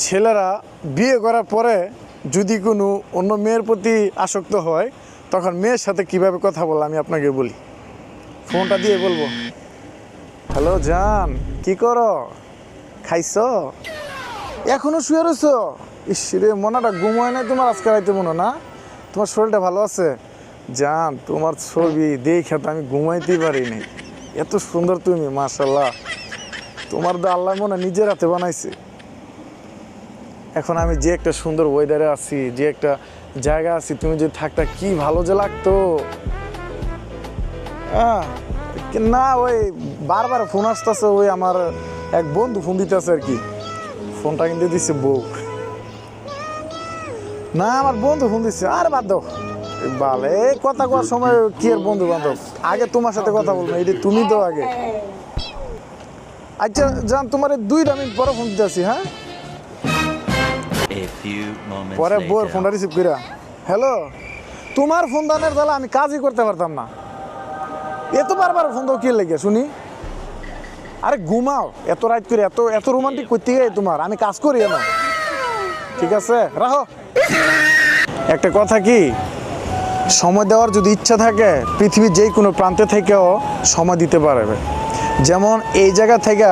ছেলেরা বিয়ে করার পরে যদি কোনো অন্য মেয়ের প্রতি আসক্ত হয় তখন মেয়ের সাথে কিভাবে কথা বলে আমি আপনাকে বলি। ফোনটা দিয়ে বলবো, হ্যালো জান, কি করো, খাইছো, এখনো শুয়ে রয়েছো? ইস রে, মনাটা ঘুমায় নাই তোমার আজকে রাইতে মনে না? তোমার শরীরটা ভালো আছে? জান, তোমার ছবি দেখে তো আমি ঘুমাইতেই পারিনি, এত সুন্দর তুমি, মাশাল্লাহ। তোমার তো আল্লাহ মনে নিজের হাতে বানাইছে। এখন আমি যে একটা সুন্দর ওয়েদারে আছি, যে একটা জায়গা আছি, তুমি যদি থাকতা কি ভালো যে লাগতো। না, ওই বারবার ফোন আসতেছে, ওই আমার এক বন্ধু ফোন দিতেছে আর কি। ফোনটা কিন্তু দিচ্ছে বউ। না, আমার বন্ধু ফোন দিচ্ছে। আর বাদ দাও, বালে কথা কোয়ার সময় কি আর বন্ধু বান্ধব, আগে তোমার সাথে কথা বলবো, এটা তুমি তো আগে। আচ্ছা জান, তোমার 2 মিনিট পরে ফোন দিতেছি। হ্যাঁ, পরে বউয়ের ফোনটা রিসিভ করা। হ্যালো, তোমার ফোন দানের জ্বালা আমি কাজই করতে পারতাম না, এত বারবার ফোন দাও কি লেগে শুনি? আরে ঘুমাও, এত রাত করে এত এত রোমান্টিক করতে গিয়ে তোমার আমি কাজ করি না। ঠিক আছে, রাখো। একটা কথা কি, সময় দেওয়ার যদি ইচ্ছা থাকে পৃথিবীর যে কোনো প্রান্তে থেকেও সময় দিতে পারবে। যেমন এই জায়গা থেকে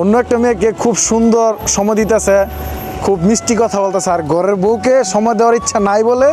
অন্য একটা মেয়েকে খুব সুন্দর সময় দিতেছে, খুব মিষ্টি কথা বলতেছে, আর ঘরের বউকে সময় দেওয়ার ইচ্ছা নাই বলে